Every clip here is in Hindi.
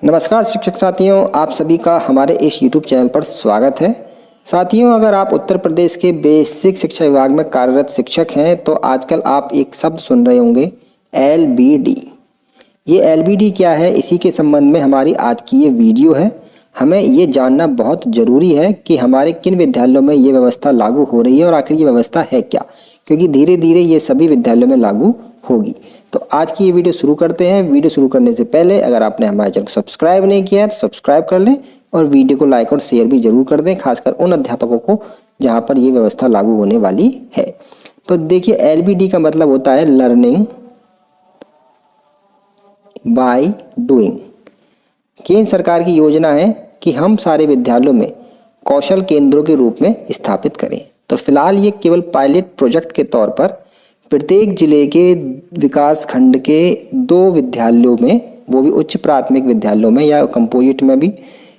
नमस्कार शिक्षक साथियों, आप सभी का हमारे इस YouTube चैनल पर स्वागत है। साथियों, अगर आप उत्तर प्रदेश के बेसिक शिक्षा विभाग में कार्यरत शिक्षक हैं तो आजकल आप एक शब्द सुन रहे होंगे LBD। ये LBD क्या है, इसी के संबंध में हमारी आज की ये वीडियो है। हमें ये जानना बहुत ज़रूरी है कि हमारे किन विद्यालयों में ये व्यवस्था लागू हो रही है और आखिर ये व्यवस्था है क्या, क्योंकि धीरे धीरे ये सभी विद्यालयों में लागू होगी। तो आज की ये वीडियो शुरू करते हैं। वीडियो शुरू करने से पहले अगर आपने हमारे चैनल को सब्सक्राइब नहीं किया है तो सब्सक्राइब कर लें और वीडियो को लाइक और शेयर भी जरूर कर दें, खासकर उन अध्यापकों को जहां पर ये व्यवस्था लागू होने वाली है। तो देखिए, LBD का मतलब होता है लर्निंग बाय डूइंग। केंद्र सरकार की योजना है कि हम सारे विद्यालयों में कौशल केंद्रों के रूप में स्थापित करें। तो फिलहाल ये केवल पायलट प्रोजेक्ट के तौर पर प्रत्येक जिले के विकास खंड के 2 विद्यालयों में, वो भी उच्च प्राथमिक विद्यालयों में या कंपोजिट में भी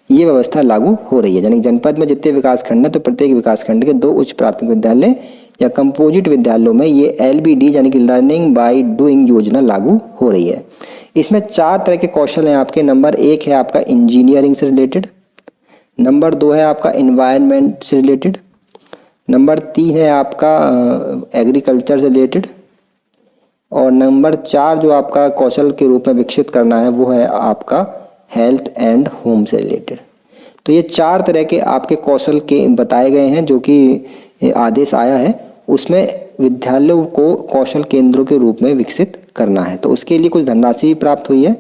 ये व्यवस्था लागू हो रही है। यानी जनपद में जितने विकास खंड है तो प्रत्येक विकास खंड के 2 उच्च प्राथमिक विद्यालय या कंपोजिट विद्यालयों में ये LBD यानी कि लर्निंग बाय डूइंग योजना लागू हो रही है। इसमें 4 तरह के कौशल हैं आपके। नंबर 1 है आपका इंजीनियरिंग से रिलेटेड, नंबर 2 है आपका एनवायरनमेंट से रिलेटेड, नंबर 3 है आपका एग्रीकल्चर से रिलेटेड, और नंबर 4 जो आपका कौशल के रूप में विकसित करना है वो है आपका हेल्थ एंड होम से रिलेटेड। तो ये 4 तरह के आपके कौशल के बताए गए हैं जो कि आदेश आया है, उसमें विद्यालयों को कौशल केंद्रों के रूप में विकसित करना है। तो उसके लिए कुछ धनराशि भी प्राप्त हुई है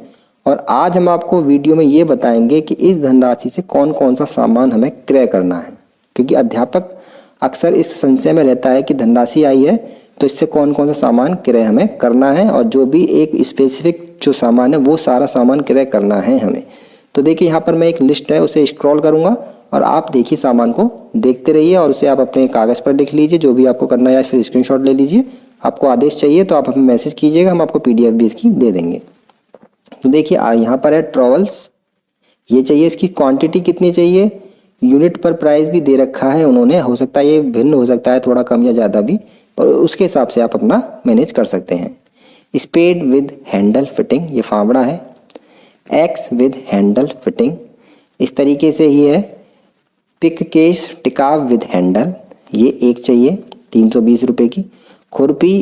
और आज हम आपको वीडियो में ये बताएंगे कि इस धनराशि से कौन कौन सा सामान हमें क्रय करना है, क्योंकि अध्यापक अक्सर इस संशय में रहता है कि धनराशि आई है तो इससे कौन कौन सा सामान क्रय हमें करना है, और जो भी एक स्पेसिफिक जो सामान है वो सारा सामान क्रय करना है हमें। तो देखिए, यहाँ पर मैं एक लिस्ट है उसे स्क्रॉल करूँगा और आप देखिए सामान को देखते रहिए और उसे आप अपने कागज़ पर लिख लीजिए जो भी आपको करना है, या फिर स्क्रीनशॉट ले लीजिए। आपको आदेश चाहिए तो आप हमें मैसेज कीजिएगा, हम आपको PDF भी इसकी दे देंगे। तो देखिए, यहाँ पर है ट्रॉवल्स, ये चाहिए। इसकी क्वांटिटी कितनी चाहिए, यूनिट पर प्राइस भी दे रखा है उन्होंने। हो सकता है ये भिन्न हो सकता है, थोड़ा कम या ज़्यादा भी, और उसके हिसाब से आप अपना मैनेज कर सकते हैं। स्पेड विद हैंडल फिटिंग, ये फावड़ा है। एक्स विद हैंडल फिटिंग, इस तरीके से ही है। पिक केस टिकाव विद हैंडल, ये एक चाहिए 320 रुपये की। खुरपी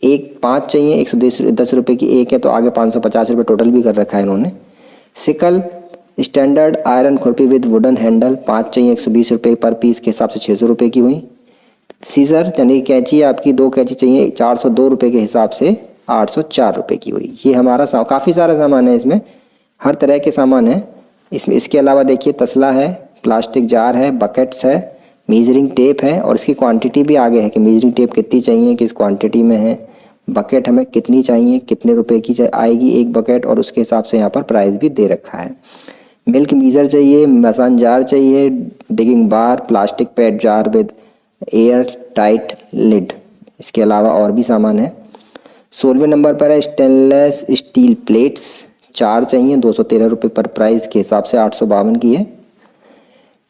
एक 5 चाहिए, 110 रुपये की एक है, तो आगे 550 रुपये टोटल भी कर रखा है इन्होंने। सिकल स्टैंडर्ड आयरन खुरपी विद वुडन हैंडल 5 चाहिए, 120 रुपये पर पीस के हिसाब से 600 रुपये की हुई। सीजर यानी कैंची आपकी 2 कैंची चाहिए, 402 रुपये के हिसाब से 804 रुपये की हुई। ये हमारा काफ़ी सारा सामान है, इसमें हर तरह के सामान है इसमें। इसके अलावा देखिए तसला है, प्लास्टिक जार है, बकेट्स है, मेजरिंग टेप है, और इसकी क्वांटिटी भी आगे है कि मेजरिंग टेप कितनी चाहिए, किस क्वांटिटी में है। बकेट हमें कितनी चाहिए, कितने रुपए की आएगी एक बकेट, और उसके हिसाब से यहाँ पर प्राइस भी दे रखा है। मिल्क मीज़र चाहिए, मसान जार चाहिए, digging bar, plastic pad jar with air tight lid. इसके अलावा और भी सामान है। 16वें नंबर पर है स्टेनलेस स्टील प्लेट्स, 4 चाहिए, 213 रुपये पर प्राइस के हिसाब से 852 की है।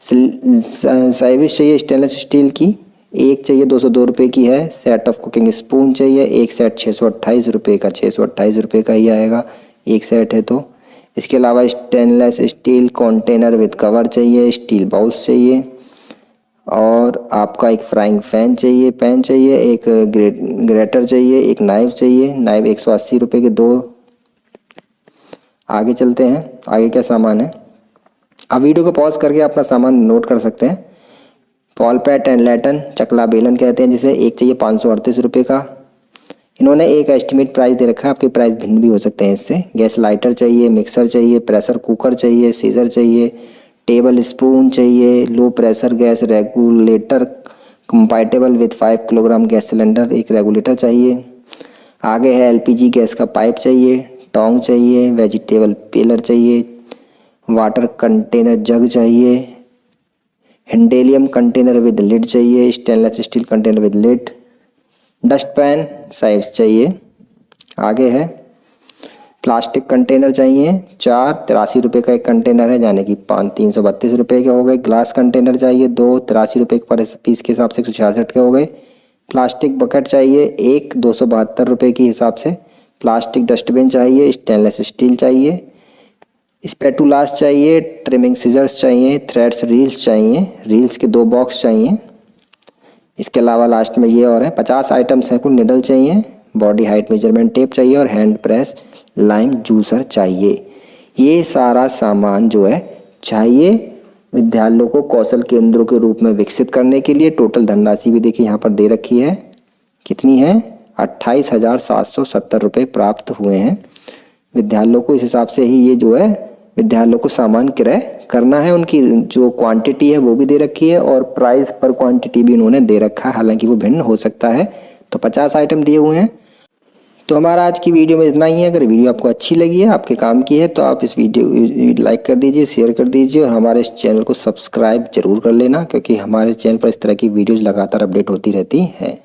सर्विस चाहिए स्टेनलेस स्टील की, एक चाहिए 202 रुपये की है। सेट ऑफ कुकिंग स्पून चाहिए, एक सेट 628 रुपये का, 628 रुपये का ही आएगा एक सेट है तो। इसके अलावा stainless steel container with cover चाहिए, स्टील बाउल्स चाहिए, और आपका एक फ्राइंग पैन चाहिए, एक ग्रेटर चाहिए, एक नाइफ चाहिए। नाइफ 180 रुपये के 2। आगे चलते हैं, आगे क्या सामान है। आप वीडियो को पॉज करके अपना सामान नोट कर सकते हैं। पॉल पैट एंड लैटन, चकला बेलन कहते हैं जिसे, एक चाहिए 538 रुपये का। इन्होंने एक एस्टिमेट प्राइस दे रखा है, आपके प्राइस भिन्न भी हो सकते हैं इससे। गैस लाइटर चाहिए, मिक्सर चाहिए, प्रेशर कुकर चाहिए, सीजर चाहिए, टेबल स्पून चाहिए, low pressure gas regulator compatible with 5 kilogram gas cylinder, एक रेगुलेटर चाहिए। आगे है LPG गैस का पाइप चाहिए, टोंग चाहिए, वेजिटेबल पेलर चाहिए, वाटर कंटेनर जग चाहिए, हिंडेलियम कंटेनर विद लिड चाहिए, stainless steel container with lid, dust pan size चाहिए। आगे है प्लास्टिक कंटेनर चाहिए, 4 83 रुपये का एक कंटेनर है, यानी कि 332 रुपये के हो गए। ग्लास कंटेनर चाहिए 2 83 रुपये पर पीस के हिसाब से 166 के हो गए। प्लास्टिक बकेट चाहिए एक 272 रुपये के हिसाब से। प्लास्टिक डस्टबिन चाहिए, स्टेनलेस स्टील चाहिए। स्पैटुलास चाहिए, ट्रिमिंग सीजर्स चाहिए, थ्रेड्स रील्स चाहिए, रील्स के 2 बॉक्स चाहिए। इसके अलावा लास्ट में ये और है 50 आइटम्स हैं कुल। निडल चाहिए, बॉडी हाइट मेजरमेंट टेप चाहिए और हैंड प्रेस लाइम जूसर चाहिए। ये सारा सामान जो है चाहिए विद्यालयों को कौशल केंद्रों के रूप में विकसित करने के लिए। टोटल धनराशि भी देखिए यहाँ पर दे रखी है, कितनी है 28,770 रुपये प्राप्त हुए हैं विद्यालयों को। इस हिसाब से ही ये जो है विद्यालयों को सामान क्रय करना है। उनकी जो क्वांटिटी है वो भी दे रखी है और प्राइस पर क्वांटिटी भी उन्होंने दे रखा है, हालांकि वो भिन्न हो सकता है। तो 50 आइटम दिए हुए हैं। तो हमारा आज की वीडियो में इतना ही है। अगर वीडियो आपको अच्छी लगी है, आपके काम की है, तो आप इस वीडियो लाइक कर दीजिए, शेयर कर दीजिए और हमारे इस चैनल को सब्सक्राइब जरूर कर लेना, क्योंकि हमारे चैनल पर इस तरह की वीडियोज़ लगातार अपडेट होती रहती हैं।